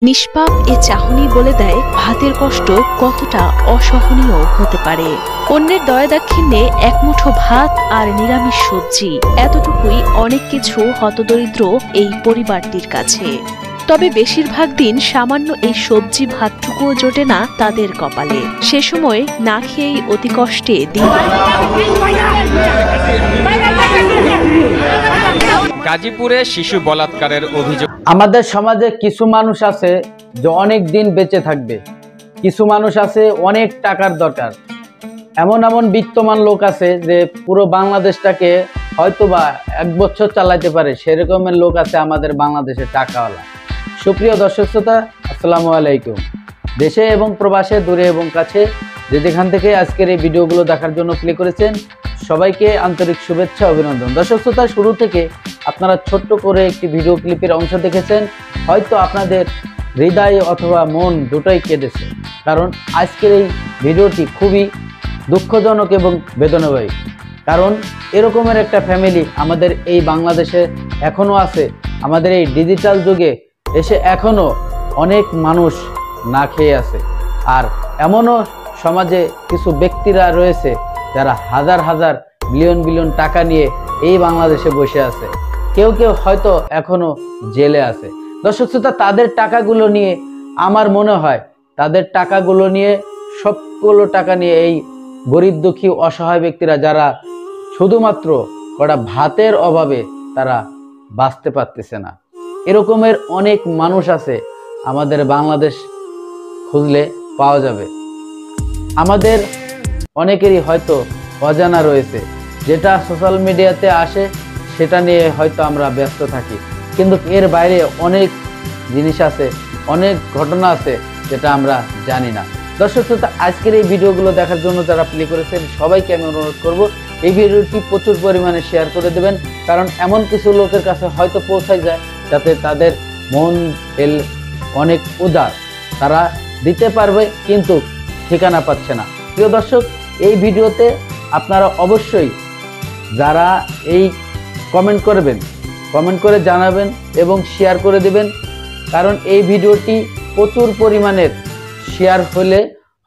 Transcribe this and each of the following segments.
নিষ্পাপ এ চাহনি বলে দেয় ভাতের কষ্ট কতটা অসহনীয় হতে পারে। অন্যের দয়া দাক্ষিণ্যে এক মুঠো ভাত আর নিরামিষ সবজি, এতটুকুই অনেক কিছু হতদরিদ্র এই পরিবারটির কাছে। তবে বেশিরভাগ দিন সামান্য এই সবজি ভাতটুকুও জোটে না তাদের কপালে। সে সময় না খেয়েই অতি কষ্টে দিন। গাজীপুরে শিশু বলাৎকারের অভিযোগ। আমাদের সমাজে কিছু মানুষ আছে যে অনেক দিন বেঁচে থাকবে, কিছু মানুষ আছে অনেক টাকার দরকার। এমন এমন বিত্তমান লোক আছে যে পুরো বাংলাদেশটাকে হয়তোবা 1 বছর চালাতে পারে, সেরকমের লোক আছে আমাদের বাংলাদেশের টাকাওয়ালা। সুপ্রিয় দর্শক শ্রোতা, আসসালামু আলাইকুম। দেশে এবং প্রবাসে, দূরে এবং কাছে, যেখান থেকে আজকের এই ভিডিওগুলো দেখার জন্য প্লে করেছেন, সবাইকে আন্তরিক শুভেচ্ছা, অভিনন্দন। দর্শক শ্রোতা, শুরু থেকে আপনারা ছোট্ট করে একটি ভিডিও ক্লিপের অংশ দেখেছেন, হয়তো আপনাদের হৃদয় অথবা মন দুটোই কেঁদেছে, কারণ আজকের এই ভিডিওটি খুবই দুঃখজনক এবং বেদনাদায়ী। কারণ এরকমের একটা ফ্যামিলি আমাদের এই বাংলাদেশে এখনও আছে। আমাদের এই ডিজিটাল যুগে এসে এখনও অনেক মানুষ না খেয়ে আছে। আর এমনও সমাজে কিছু ব্যক্তিরা রয়েছে যারা হাজার হাজার বিলিয়ন বিলিয়ন টাকা নিয়ে এই বাংলাদেশে বসে আছে। কেউ কেউ হয়তো এখনো জেলে আছে। দর্শক শ্রোতা, তাদের টাকাগুলো নিয়ে আমার মনে হয় তাদের টাকাগুলো নিয়ে, সবগুলো টাকা নিয়ে এই গরিব দুঃখী অসহায় ব্যক্তিরা যারা শুধুমাত্র কটা ভাতের অভাবে তারা বাঁচতে পারতেছে না, এরকমের অনেক মানুষ আছে আমাদের বাংলাদেশ খুঁজলে পাওয়া যাবে। আমাদের অনেকেরই হয়তো অজানা রয়েছে, যেটা সোশ্যাল মিডিয়াতে আসে সেটা নিয়ে হয়তো আমরা ব্যস্ত থাকি, কিন্তু এর বাইরে অনেক জিনিস আছে, অনেক ঘটনা আছে যেটা আমরা জানি না। দর্শক শ্রোতা, আজকের এই ভিডিওগুলো দেখার জন্য যারা প্লে করেছেন সবাইকে আমি অনুরোধ করব এই ভিডিওটি প্রচুর পরিমাণে শেয়ার করে দেবেন, কারণ এমন কিছু লোকের কাছে হয়তো পৌঁছায় যায় যাতে তাদের মন তেল অনেক উদার, তারা দিতে পারবে কিন্তু ঠিকানা পাচ্ছে না। প্রিয় দর্শক, এই ভিডিওতে আপনারা অবশ্যই যারা এই কমেন্ট করবেন, কমেন্ট করে জানাবেন এবং শেয়ার করে দেবেন, কারণ এই ভিডিওটি প্রচুর পরিমাণের শেয়ার হলে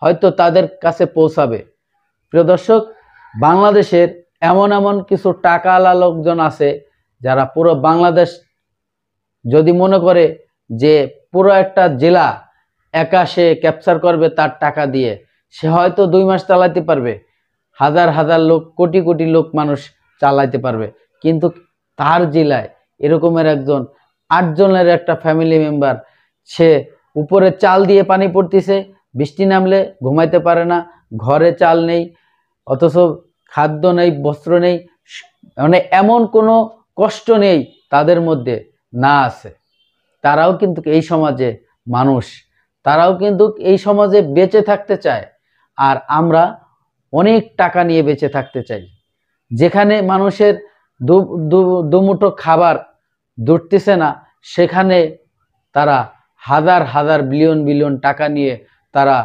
হয়তো তাদের কাছে পৌঁছাবে। প্রিয় দর্শক, বাংলাদেশের এমন এমন কিছু টাকাওয়ালা লোকজন আছে যারা পুরো বাংলাদেশ যদি মনে করে যে পুরো একটা জেলা একা সে ক্যাপচার করবে তার টাকা দিয়ে, সে হয়তো 2 মাস চালাতে পারবে, হাজার হাজার লোক, কোটি কোটি লোক মানুষ চালাইতে পারবে, কিন্তু তার জেলায় এরকমের একজন 8 জনের একটা ফ্যামিলি মেম্বার, সে উপরে চাল দিয়ে পানি পড়তেছে, বৃষ্টি নামলে ঘুমাইতে পারে না, ঘরে চাল নেই, অথচ খাদ্য নেই, বস্ত্র নেই, মানে এমন কোনো কষ্ট নেই তাদের মধ্যে না আছে। তারাও কিন্তু এই সমাজে মানুষ, তারাও কিন্তু এই সমাজে বেঁচে থাকতে চায়। আর আমরা অনেক টাকা নিয়ে বেঁচে থাকতে চাই, যেখানে মানুষের দুমুঠো খাবার জুটতেছে না, সেখানে তারা হাজার হাজার বিলিয়ন বিলিয়ন টাকা নিয়ে তারা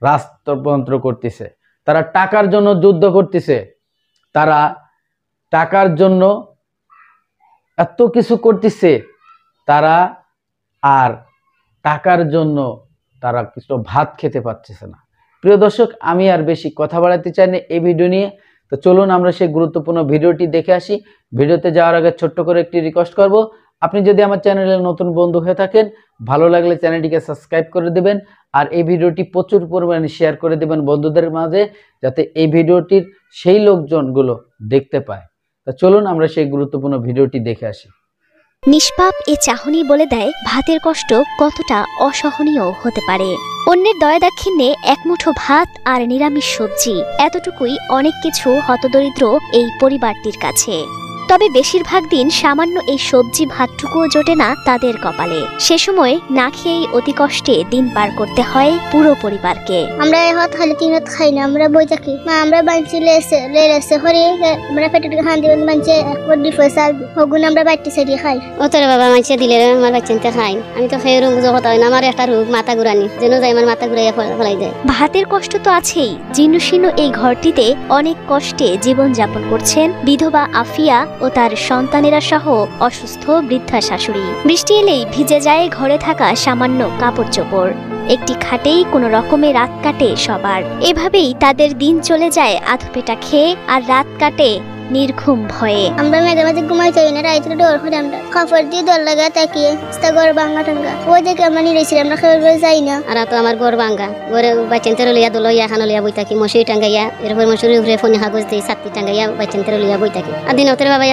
রাষ্ট্রযন্ত্র করতেছে, তারা টাকার জন্য যুদ্ধ করতেছে, তারা টাকার জন্য এত কিছু করতেছে, তারা আর টাকার জন্য তারা কিছু ভাত খেতে পারতেছে না। প্রিয় দর্শক, আমি আর বেশি কথা বাড়াতে চাই না এই ভিডিও নিয়ে, তো চলুন আমরা সেই গুরুত্বপূর্ণ ভিডিওটি দেখে আসি। ভিডিওতে যাওয়ার আগে ছোট্ট করে একটি রিকোয়েস্ট করব, আপনি যদি আমার চ্যানেলের নতুন বন্ধু হয়ে থাকেন, ভালো লাগলে চ্যানেলটিকে সাবস্ক্রাইব করে দেবেন, আর এই ভিডিওটি প্রচুর পরিমাণে শেয়ার করে দেবেন বন্ধুদের মাঝে, যাতে এই ভিডিওটির সেই লোকজনগুলো দেখতে পায়। তো চলুন আমরা সেই গুরুত্বপূর্ণ ভিডিওটি দেখে আসি। নিষ্পাপ এ চাহনি বলে দেয় ভাতের কষ্ট কতটা অসহনীয় হতে পারে। অন্যের দয়া দাক্ষিণ্যে এক মুঠো ভাত আর নিরামিষ সবজি, এতটুকুই অনেক কিছু হতদরিদ্র এই পরিবারটির কাছে। তবে বেশিরভাগ দিন সামান্য এই সবজি ভাতটুকুও জোটে না তাদের কপালে। সে সময় না খেয়েই অতি কষ্টে দিন পার করতে হয় পুরো পরিবারকে। আমরা হত খালি 3 হাত খাই না, আমরা বই থাকি মা, আমরা বাঁচি লেসে হরে আমরা পেটে খান দিবেন বাঁচে বডি ফসাল হগুন আমরা বাইতে সেরি খাই। ওতরে বাবা মাইছে দিলে আমার বাচ্চাতে খাই, আমি তো খেয়ে রোগ কথা হয় না, আমার একটা রোগ মাথা ঘুরানি, যেন যায় আমার মাথা ঘুরাইয়া ফলাই যায়। ভাতের কষ্ট তো আছেই, জীর্ণশীর্ণ এই ঘরটিতে অনেক কষ্টে জীবন যাপন করছেন বিধবা আফিয়া ও তার সন্তানেরা সহ অসুস্থ বৃদ্ধা শাশুড়ি। বৃষ্টি এলেই ভিজে যায় ঘরে থাকা সামান্য কাপড় চোপড়। একটি খাটেই কোনো রকমে রাত কাটে সবার। এভাবেই তাদের দিন চলে যায় আধপেটা খেয়ে, আর রাত কাটে নির্ঘুম ভয়ে। আমরা মাঝে মাঝে ঘুমাইতে না, রাইতে ডর করে আমরা কাপড় দিয়ে দর লাগা তাকিয়ে ঘর ভাঙা টাঙ্গা ওই দেখে আমরা নিরেছিলাম, আমরা খেয়ে যাই না। আর তো আমার ঘর ভাঙ্গা, ঘরে বাচ্চান্তের লিয়া দলইয়া খানো লিয়া বই থাকি, মশুরি টাঙ্গাইয়া এরপর মশুরি উপরে ফোনে কাগজ দিয়ে ছাত্রী টাঙ্গাইয়া বাচ্চান্তের লিয়া বই থাকি। আর দিনতের বাবা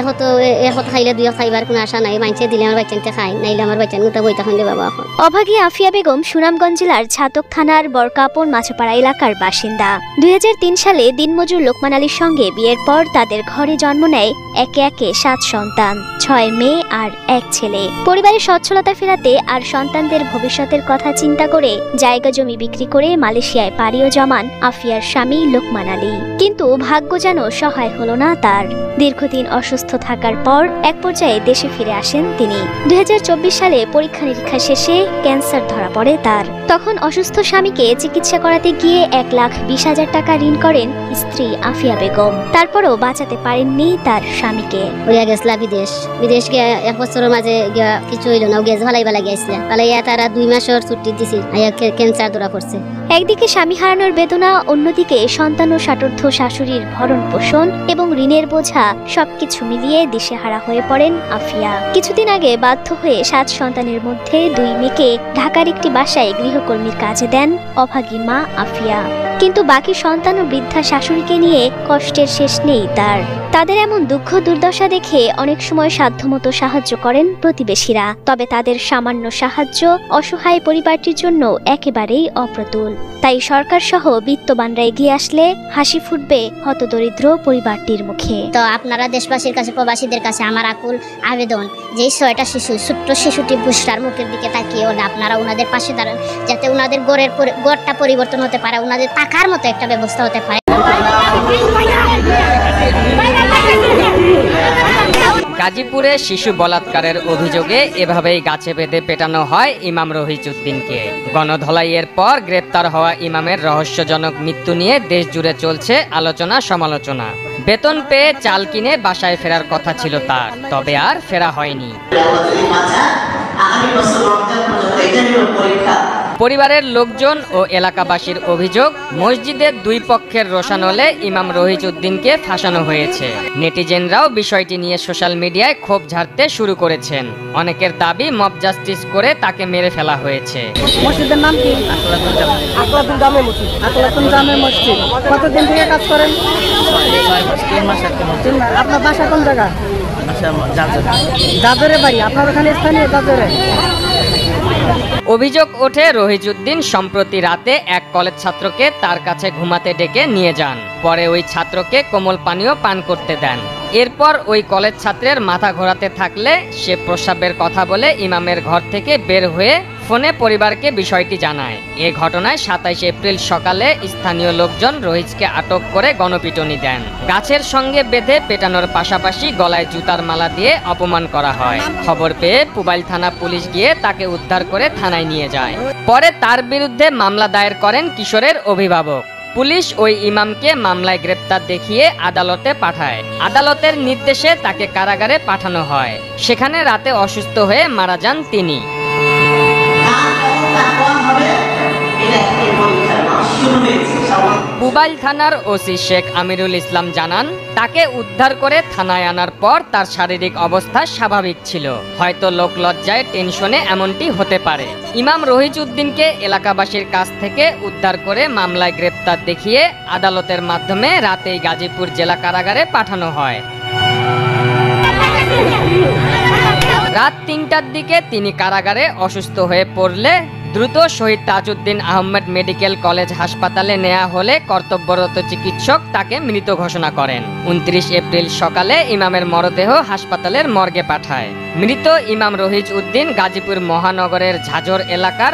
এখন খাইলে দুই খাইবার কোনো আশা নাই, মাইছে দিলে আমার বাচ্চান্তে খাই, নাইলে আমার বাচ্চান গুতা বই থাকেন বাবা। এখন অভাগী আফিয়া বেগম সুনামগঞ্জ জেলার ছাতক থানার বরকাপন মাছপাড়া এলাকার বাসিন্দা। 2003 সালে দিনমজুর লোকমান আলীর সঙ্গে বিয়ের পর তাদের ঘরে জন্ম নেয় একে একে 7 সন্তান, 6 মেয়ে আর 1 ছেলে। পরিবারের সচ্ছলতা ফেরাতে আর সন্তানদের ভবিষ্যতের কথা চিন্তা করে জায়গা জমি বিক্রি করে মালয়েশিয়ায় পাড়িও জমান আফিয়ার স্বামী লোকমান আলী। কিন্তু ভাগ্য যেন সহায় হলো না তার। দীর্ঘদিন অসুস্থ থাকার পর এক পর্যায়ে দেশে ফিরে আসেন তিনি। 2024 সালে পরীক্ষা নিরীক্ষা শেষে ক্যান্সার ধরা পড়ে তার। তখন অসুস্থ স্বামীকে চিকিৎসা করাতে গিয়ে 1,20,000 টাকা ঋণ করেন স্ত্রী আফিয়া বেগম। তারপরও বাঁচাতে পারেননি তার স্বামীকে। ওইয়া গেছিলা বিদেশ গিয়া 1 বছরের মাঝে গিয়া কিছু হইল না, গিয়া ভালাই বেলা গিয়েছিলা, পালাইয়া তারা 2 মাসের ছুটি দিছি, আইয়া ক্যান্সার ধরা পড়ছে। একদিকে স্বামী হারানোর বেদনা, অন্যদিকে সন্তান ও ষাটোর্ধ্ব শাশুড়ির ভরণ পোষণ এবং ঋণের বোঝা, সবকিছু মিলিয়ে দিশেহারা হয়ে পড়েন আফিয়া। কিছুদিন আগে বাধ্য হয়ে 7 সন্তানের মধ্যে 2 মেয়েকে ঢাকার একটি বাসায় গৃহকর্মীর কাজে দেন অভাগী মা আফিয়া। কিন্তু বাকি সন্তান ও বৃদ্ধা শাশুড়িকে নিয়ে কষ্টের শেষ নেই তার। তাদের এমন দুঃখ দুর্দশা দেখে অনেক সময় সাধ্যমতো সাহায্য করেন প্রতিবেশীরা, তবে তাদের সামান্য সাহায্য অসহায় পরিবারটির জন্য একেবারেই অপ্রতুল। তাই সরকার সহ বিত্তবানরা এগিয়ে আসলে হাসি ফুটবে হতদরিদ্র পরিবারটির মুখে। তো আপনারা দেশবাসীর কাছে, প্রবাসীদের কাছে আমার আকুল আবেদন, যে 6টা শিশু, ছোট্ট শিশুটি বুসরার মুখের দিকে তাকিয়ে আপনারা ওনাদের পাশে দাঁড়ান, যাতে ওনাদের গড়টা পরিবর্তন হতে পারে, ওনাদের টাকার মতো একটা ব্যবস্থা হতে পারে। গাজীপুরে শিশু বলাৎকারের অভিযোগে এভাবেই গাছে বেঁধে পেটানো হয় ইমাম রহিজউদ্দিনকে। গণধোলাইয়ের পর গ্রেপ্তার হওয়া ইমামের রহস্যজনক মৃত্যু নিয়ে দেশ জুড়ে চলছে আলোচনা সমালোচনা। বেতন পেয়ে চাল কিনে বাসায় ফেরার কথা ছিল তার, তবে আর ফেরা হয়নি। পরিবারের লোকজন ও এলাকাবাসীর অভিযোগ, মসজিদের 2 পক্ষের রোষানলে ইমাম রহিজউদ্দিনকে ফাঁসানো হয়েছে। নেটিজেনরাও বিষয়টি নিয়ে সোশ্যাল মিডিয়ায় ক্ষোভ ঝাড়তে শুরু করেছেন। অনেকের দাবি মব জাস্টিস করে তাকে মেরে ফেলা হয়েছে। মসজিদের নাম কি? আকলাতুল জামে মসজিদ। আকলাতুল জামে মসজিদ। কতদিন থেকে কাজ করেন? 3 মাস। আপনার বাসা কোন জায়গা? জাজরে বাড়ি। আপনার ওখানে স্থানীয় জাজরে। অভিযোগ ওঠে, রহিজউদ্দিন সম্প্রতি রাতে এক কলেজ ছাত্রকে তার কাছে ঘুমাতে ডেকে নিয়ে যান। পরে ওই ছাত্রকে কোমল পানীয় পান করতে দেন। এরপর ওই কলেজ ছাত্রের মাথা ঘোরাতে থাকলে সে প্রস্রাবের কথা বলে ইমামের ঘর থেকে বের হয়ে ফোনে পরিবারকে বিষয়টি জানায়। এ ঘটনায় 27 এপ্রিল সকালে স্থানীয় লোকজন রহিজকে আটক করে গণপিটুনি দেন। গাছের সঙ্গে বেঁধে পেটানোর পাশাপাশি গলায় জুতার মালা দিয়ে অপমান করা হয়। খবর পেয়ে পুবাইল থানা পুলিশ গিয়ে তাকে উদ্ধার করে থানায় নিয়ে যায়। পরে তার বিরুদ্ধে মামলা দায়ের করেন কিশোরের অভিভাবক। পুলিশ ওই ইমামকে মামলায় গ্রেপ্তার দেখিয়ে আদালতে পাঠায়। আদালতের নির্দেশে তাকে কারাগারে পাঠানো হয়। সেখানে রাতে অসুস্থ হয়ে মারা যান তিনি। পুবাইল থানার ওসি শেখ আমিরুল ইসলাম জানান, তাকে উদ্ধার করে থানায় আনার পর তার শারীরিক অবস্থা স্বাভাবিক ছিল। হয়তো লোকলজ্জায়, টেনশনে এমনটি হতে পারে। ইমাম রহিজউদ্দিনকে এলাকাবাসীর কাছ থেকে উদ্ধার করে মামলায় গ্রেপ্তার দেখিয়ে আদালতের মাধ্যমে রাতেই গাজীপুর জেলা কারাগারে পাঠানো হয়। রাত 3টার দিকে তিনি কারাগারে অসুস্থ হয়ে পড়লে দ্রুত শহীদ তাজউদ্দিন আহমেদ মেডিকেল কলেজ হাসপাতালে নেওয়া হলে কর্তব্যরত চিকিৎসক তাকে মৃত ঘোষণা করেন। 29 এপ্রিল সকালে ইমামের মরদেহ হাসপাতালের মর্গে পাঠায়। মৃত ইমাম রহিজউদ্দিন গাজীপুর মহানগরের ঝাজর এলাকার